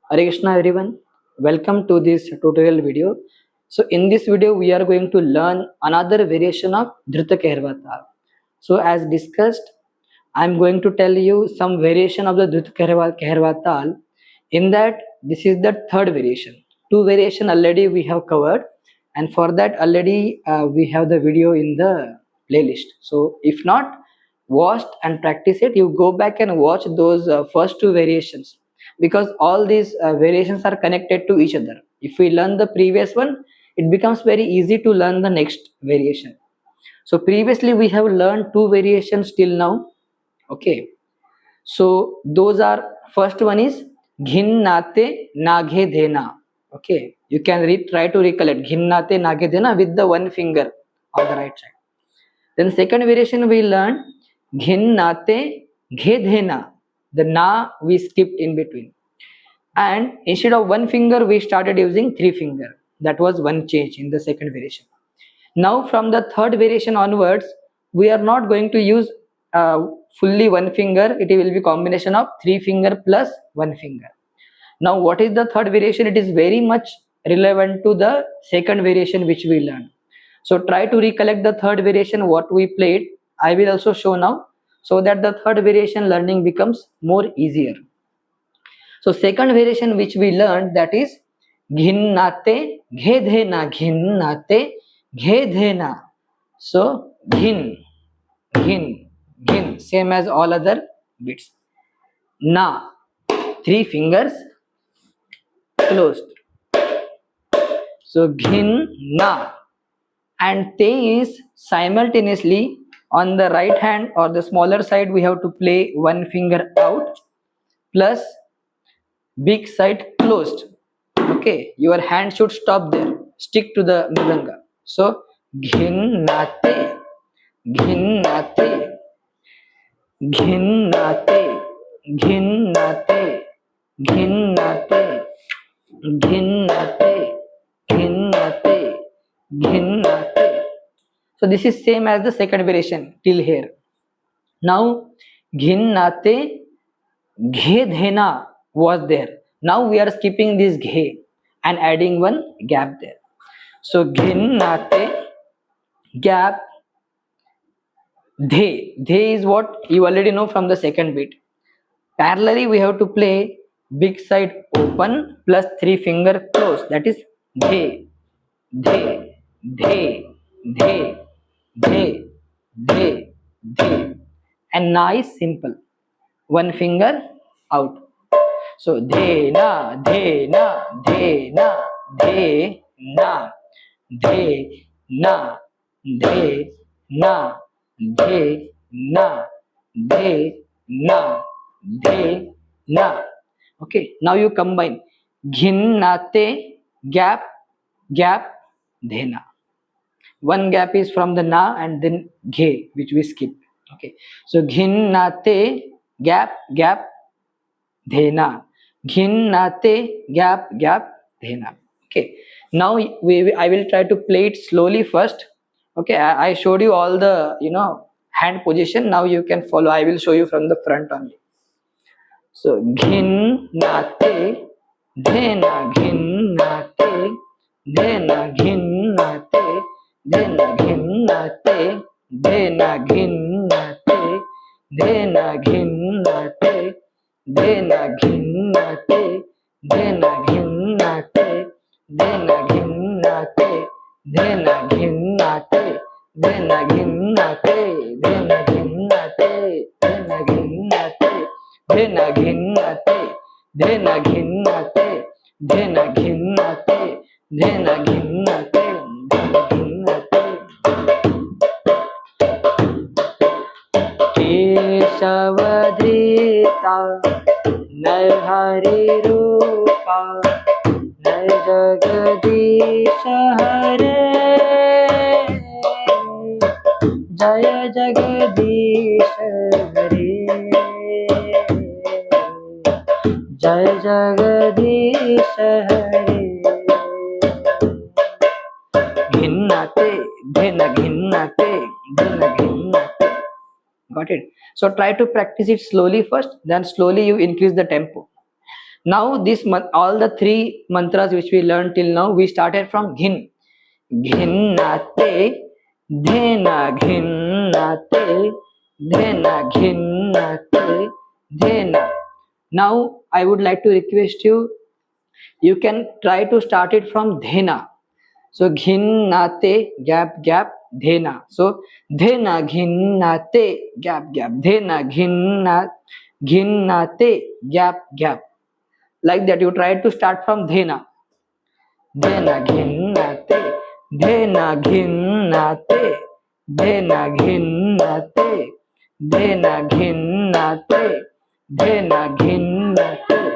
Hare Krishna everyone, welcome to this tutorial video. So in this video we are going to learn another variation of Drut Keharava Taal. So as discussed, I am going to tell you some variation of the Drut Keharava Taal. In that, this is the third variation. Two variation already we have covered, and for that already we have the video in the playlist. So if not watched and practice it, you go back and watch those first two variations, because all these variations are connected to each other. If we learn the previous one, it becomes very easy to learn the next variation. So previously we have learned two variations till now. Okay, so those are, first one is Ghin Nate Naghe Dhe Na. Okay, you can try to recollect Ghin Nate Naghe Dhe Na with the one finger on the right side. Then second variation we learned Ghin Nate Ghe Dhe Na. The Na we skipped in between, and instead of one finger we started using three finger. That was one change in the second variation. Now from the third variation onwards, we are not going to use fully one finger. It will be combination of three finger plus one finger. Now what is the third variation? It is very much relevant to the second variation which we learned. So try to recollect the third variation what we played. I will also show now, so that the third variation learning becomes more easier. So second variation which we learned, that is Ghin Nate Ghe Dhe Na. Ghin Nate Ghe Dhe Na. So Ghin, Ghin, Ghin, same as all other bits. Na, three fingers closed. So Ghin Na, and Te is simultaneously on the right hand or the smaller side. We have to play one finger out plus big side closed. Okay, your hand should stop there, stick to the Mridanga. So Ghin Nate, Ghin Nate, Ghin Nate, Ghin Nate, Ghin Nate, Ghin Nate, Ghin Nate, Ghin Nate. So this is same as the second variation till here. Now Ghin Nate Ghe Dhe Na was there. Now we are skipping this Ghe and adding one gap there. So Ghin Nate gap Dhe. Dhe is what you already know from the second beat. Parallelly we have to play big side open plus three finger close. That is Dhe, Dhe, Dhe, Dhe, Dhe, Dhe, Dhe. And Na is simple. One finger out. So Dhe Na, Dhe Na, Dhe Na, Dhe Na, Dhe Na, Dhe Na, Dhe Na, Dhe Na, Dhe Na. Okay, now you combine Ghin Nate gap gap Dhe Na. One gap is from the Na and then Ghe, which we skip. Okay, so Ghin Nate gap gap Dhe Na. Ghin Nate gap gap Dhe Na. Okay, now I will try to play it slowly first. Okay, I showed you all the hand position. Now you can follow. I will show you from the front only. So Ghin Nate Dhe Na, Ghin Nate Dhe Na, Ghin Nate Dhe Na, Ghin Nate Dhe Na, Ghin Nate Dhe Na, Ghin Nate Dhe Na, Ghin Nate Dhe Na, Ghin Nate Dhe Na, Ghin Nate Dhe Na, Ghin Nate Dhe Na, Ghin Nate Dhe Na, Ghin Nate Dhe Na, Ghin Nate Dhe Na, Ghin Nate Dhe Na, Ghin Nate Dhe Na, Ghin Nate Dhe Na, Ghin Nate Dhe Na, Ghin Nate. केशवधृता Narhari रूपा नर जगदीश हरे, जय जगदीश हरे, जय जगदीश हरे. Ghin Nate Dhe Na, Ghin Nate Dhe Na, Ghin Nate. Got it? So try to practice it slowly first, then slowly you increase the tempo. Now all the three mantras which we learned till now, we started from Ghin. Ghinnate, Dhe Na, Ghinnate, Dhe Na, Ghinnate, Dhe Na. Now I would like to request you, you can try to start it from Dhe Na. So Ghinnate, gap gap, Dhe Na. So Dhe Na, Ghinnate, gap gap, Dhe Na, Ghinnate, gap gap. Like that, you try to start from Dhe Na. Dhe Na, Ghinnate, Dhe Na, Ghinnate, Dhe Na, Ghinnate, Dhe Na, Ghinnate, Dhe Na, Ghinnate.